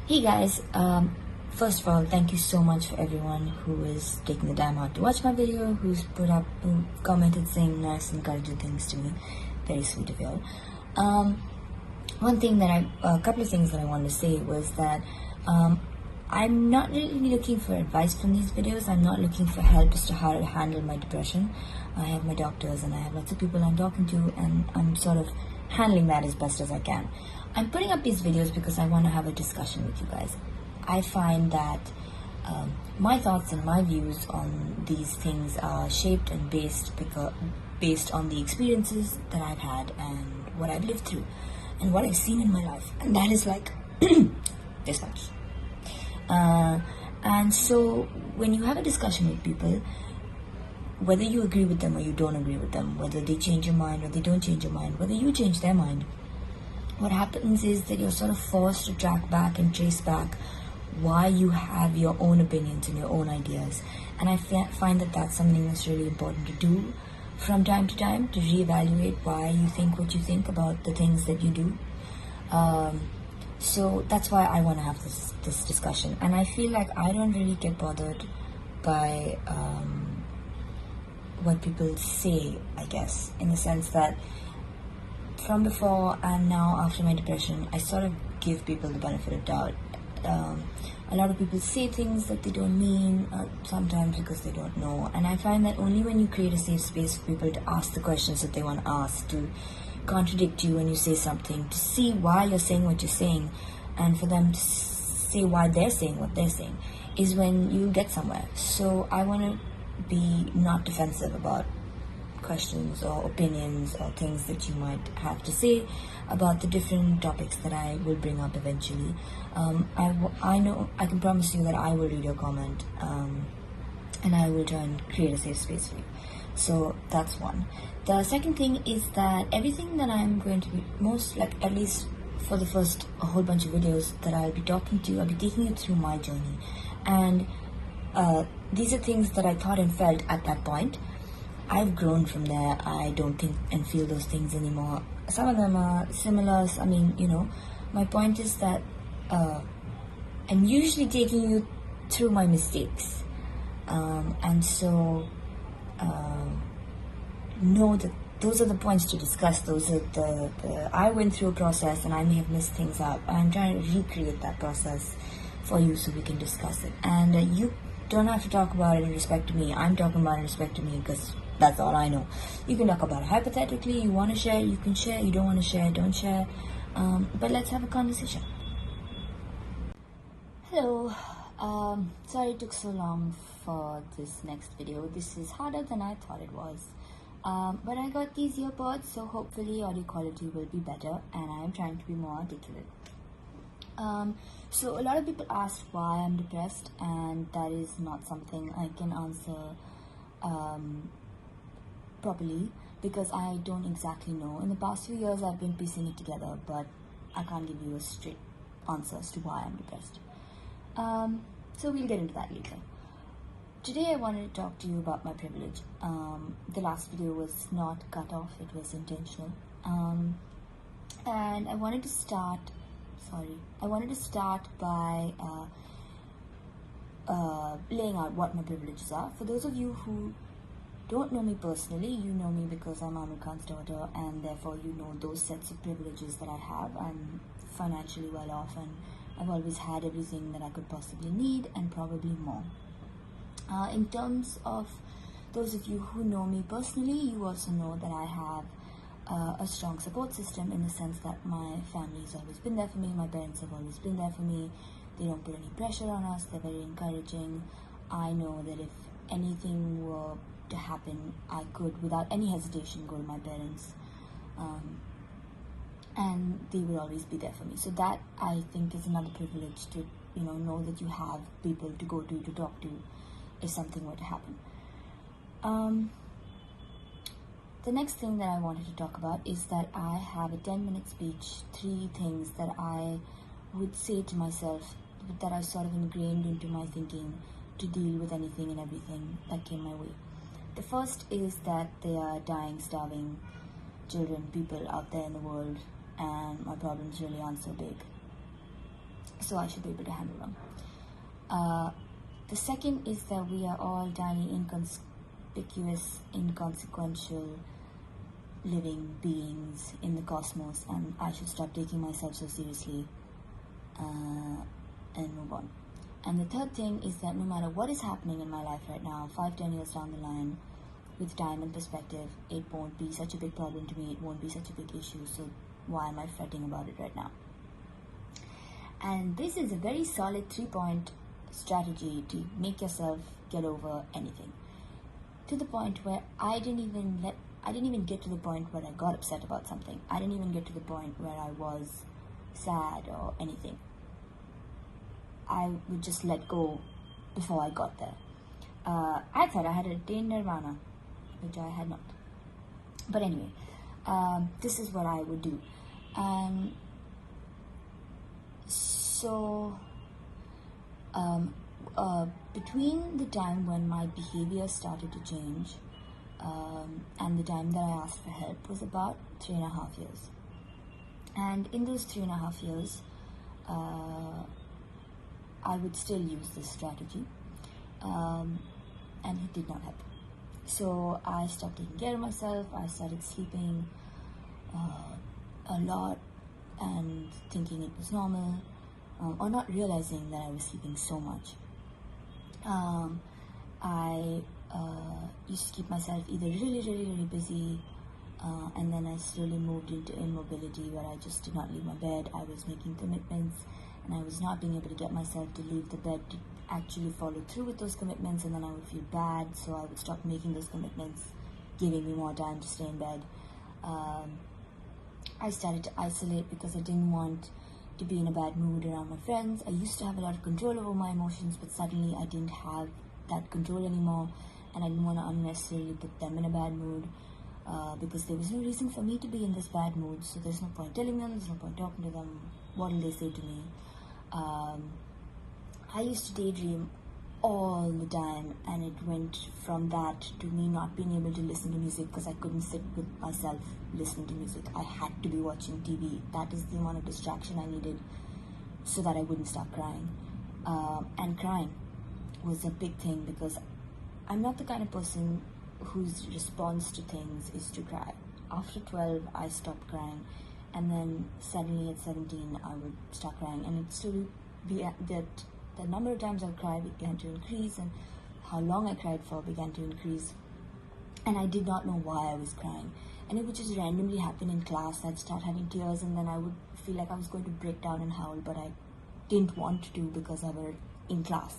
Hey guys, first of all, thank you so much for everyone who is taking the time out to watch my video, who commented saying nice, encouraging things to me. Very sweet of y'all. A couple of things that I wanted to say was that I'm not really looking for advice from these videos. I'm not looking for help as to how to handle my depression. I have my doctors and I have lots of people I'm talking to, and I'm sort of handling that as best as I can. I'm putting up these videos because I want to have a discussion with you guys. I find that my thoughts and my views on these things are shaped and based on the experiences that I've had and what I've lived through and what I've seen in my life, and that is like this much. And so when you have a discussion with people, whether you agree with them or you don't agree with them, whether they change your mind or they don't change your mind, whether you change their mind, what happens is that you're sort of forced to track back and trace back why you have your own opinions and your own ideas. And I find that that's something that's really important to do from time to time, to reevaluate why you think what you think about the things that you do. So that's why I want to have this discussion. And I feel like I don't really get bothered by what people say, I guess, in the sense that from before and now after my depression, I sort of give people the benefit of doubt. A lot of people say things that they don't mean, sometimes because they don't know. And I find that only when you create a safe space for people to ask the questions that they want to ask, to contradict you when you say something, to see why you're saying what you're saying, and for them to say why they're saying what they're saying, is when you get somewhere. So I want to be not defensive about questions or opinions or things that you might have to say about the different topics that I will bring up eventually. I know I can promise you that I will read your comment, and I will try and create a safe space for you. So that's one. The second thing is that everything that I'm going to be at least for the first a whole bunch of videos that I'll be taking you through my journey, and these are things that I thought and felt at that point. I've grown from there. I don't think and feel those things anymore. Some of them are similar. I mean, my point is that I'm usually taking you through my mistakes. And so know that those are the points to discuss. Those are I went through a process and I may have messed things up. I'm trying to recreate that process for you so we can discuss it. And you don't have to talk about it in respect to me. I'm talking about it in respect to me because that's all I know. You can talk about it hypothetically. You want to share, you can share. You don't want to share, don't share. But let's have a conversation. Hello. Sorry it took so long for this next video. This is harder than I thought it was. But I got these earpods, so hopefully audio quality will be better, and I am trying to be more articulate. So a lot of people ask why I'm depressed, and that is not something I can answer properly because I don't exactly know. In the past few years I've been piecing it together, but I can't give you a straight answer as to why I'm depressed. So we'll get into that later. Today I wanted to talk to you about my privilege. The last video was not cut off, it was intentional. And I wanted to start by laying out what my privileges are. For those of you who don't know me personally, you know me because I'm Aamir Khan's daughter, and therefore you know those sets of privileges that I have. I'm financially well off, and I've always had everything that I could possibly need and probably more. In terms of those of you who know me personally, you also know that I have a strong support system, in the sense that my family's always been there for me, my parents have always been there for me. They don't put any pressure on us, they're very encouraging. I know that if anything were to happen, I could without any hesitation go to my parents, and they will always be there for me. So that, I think, is another privilege, to know that you have people to go to talk to if something were to happen. The next thing that I wanted to talk about is that I have a 10-minute speech, 3 things that I would say to myself that are sort of ingrained into my thinking to deal with anything and everything that came my way. The first is that there are dying, starving children, people out there in the world, and my problems really aren't so big. so I should be able to handle them. The second is that we are all tiny, inconspicuous, inconsequential living beings in the cosmos, and I should stop taking myself so seriously and move on. And the third thing is that no matter what is happening in my life right now, 5-10 years down the line, with time and perspective, it won't be such a big problem to me, it won't be such a big issue, so why am I fretting about it right now? And this is a very solid 3-point strategy to make yourself get over anything. To the point where I didn't even get to the point where I got upset about something. I didn't even get to the point where I was sad or anything. I would just let go before I got there. I thought I had attained nirvana, which I had not. But anyway, this is what I would do. And so between the time when my behavior started to change and the time that I asked for help was about 3.5 years. And in those 3.5 years, I would still use this strategy, and it did not help. So I stopped taking care of myself. I started sleeping a lot and thinking it was normal, or not realizing that I was sleeping so much. I used to keep myself either really busy, and then I slowly moved into immobility where I just did not leave my bed. I was making commitments and I was not being able to get myself to leave the bed to actually follow through with those commitments, and then I would feel bad, so I would stop making those commitments, giving me more time to stay in bed. I started to isolate because I didn't want to be in a bad mood around my friends. I used to have a lot of control over my emotions, but suddenly I didn't have that control anymore, and I didn't want to unnecessarily put them in a bad mood, because there was no reason for me to be in this bad mood, so there's no point telling them, there's no point talking to them. What will they say to me? I used to daydream all the time, and it went from that to me not being able to listen to music because I couldn't sit with myself listening to music. I had to be watching TV. That is the amount of distraction I needed so that I wouldn't start crying. And crying was a big thing because I'm not the kind of person whose response to things is to cry. After 12, I stopped crying, and then suddenly at 17, I would start crying, and it still be that the number of times I cried began to increase, and how long I cried for began to increase, and I did not know why I was crying, and it would just randomly happen in class. I'd start having tears, and then I would feel like I was going to break down and howl, but I didn't want to because I were in class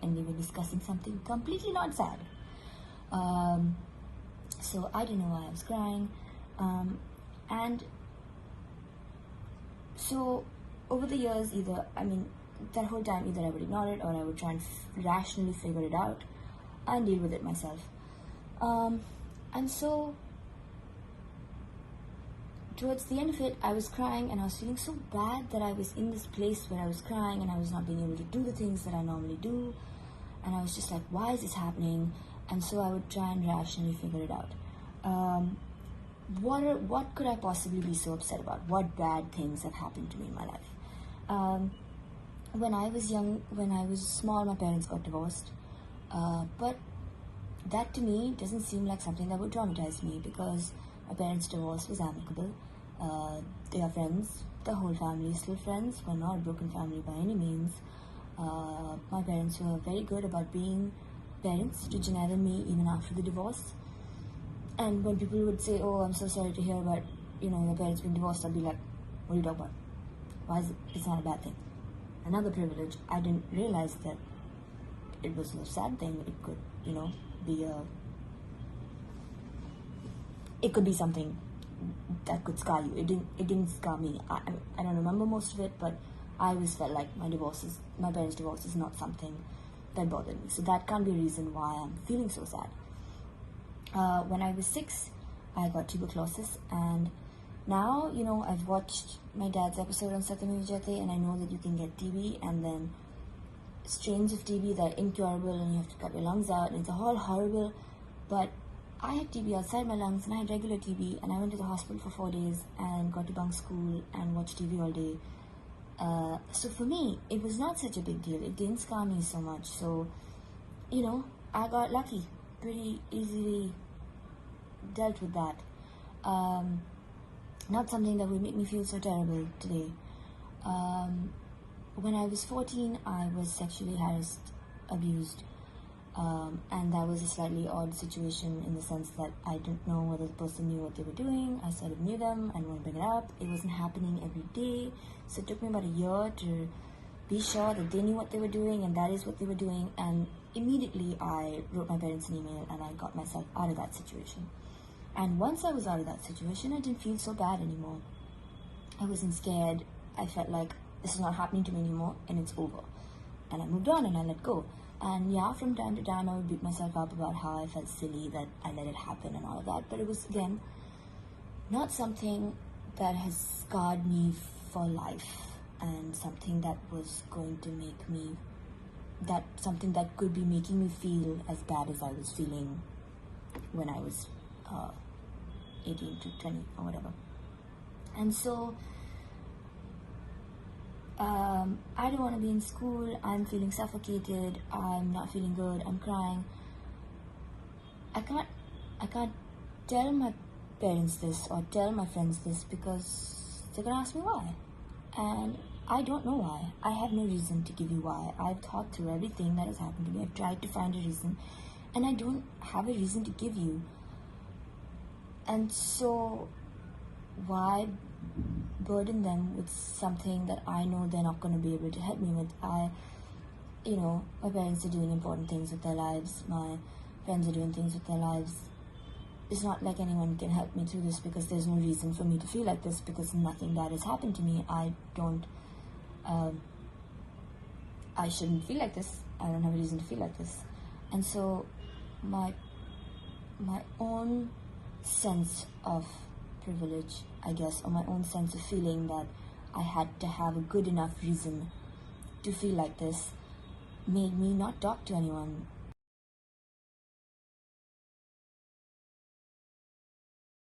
and we were discussing something completely not sad. So I didn't know why I was crying, and so over the years, that whole time, either I would ignore it or I would try and rationally figure it out and deal with it myself. And so towards the end of it, I was crying, and I was feeling so bad that I was in this place where I was crying and I was not being able to do the things that I normally do, and I was just like, why is this happening? And so I would try and rationally figure it out. What could I possibly be so upset about? What bad things have happened to me in my life? When I was young, when I was small, my parents got divorced. But that to me doesn't seem like something that would traumatize me, because my parents' divorce was amicable. They are friends. The whole family is still friends. We're not a broken family by any means. My parents were very good about being parents to Janelle and me even after the divorce. And when people would say, oh, I'm so sorry to hear about, your parents being divorced, I'd be like, what are you talking about? Why is it? It's not a bad thing. Another privilege. I didn't realize that it was a sad thing. It could, it could be something that could scar you. It didn't scar me. I don't remember most of it, but I always felt like my parents' divorce is not something that bothered me. So that can't be a reason why I'm feeling so sad. When I was 6, I got tuberculosis, and now, I've watched my dad's episode on Satyam Vijayate, and I know that you can get TB, and then strains of TB that are incurable, and you have to cut your lungs out, and it's all horrible. But I had TB outside my lungs, and I had regular TB, and I went to the hospital for 4 days and got to bunk school and watch TV all day. So for me, it was not such a big deal. It didn't scar me so much. So, I got lucky. Pretty easily dealt with that. Not something that would make me feel so terrible today. When I was 14, I was sexually harassed, abused. And that was a slightly odd situation in the sense that I didn't know whether the person knew what they were doing. I sort of knew them. I didn't want to bring it up. It wasn't happening every day. So it took me about a year to be sure that they knew what they were doing and that is what they were doing. And immediately I wrote my parents an email and I got myself out of that situation. And once I was out of that situation, I didn't feel so bad anymore. I wasn't scared. I felt like this is not happening to me anymore and it's over. And I moved on and I let go. And yeah, from time to time I would beat myself up about how I felt silly that I let it happen and all of that. But it was, again, not something that has scarred me for life and something that was going to make me, something that could be making me feel as bad as I was feeling when I was 18 to 20 or whatever. And so I don't want to be in school. I'm feeling suffocated. I'm not feeling good. I'm crying. I can't tell my parents this or tell my friends this because they're gonna ask me why, and I don't know why. I have no reason to give you why. I've thought through everything that has happened to me. I've tried to find a reason, and I don't have a reason to give you. And so, why burden them with something that I know they're not going to be able to help me with? My parents are doing important things with their lives. My friends are doing things with their lives. It's not like anyone can help me through this because there's no reason for me to feel like this because nothing bad has happened to me. I shouldn't feel like this. I don't have a reason to feel like this. And so my own sense of privilege, I guess, or my own sense of feeling that I had to have a good enough reason to feel like this made me not talk to anyone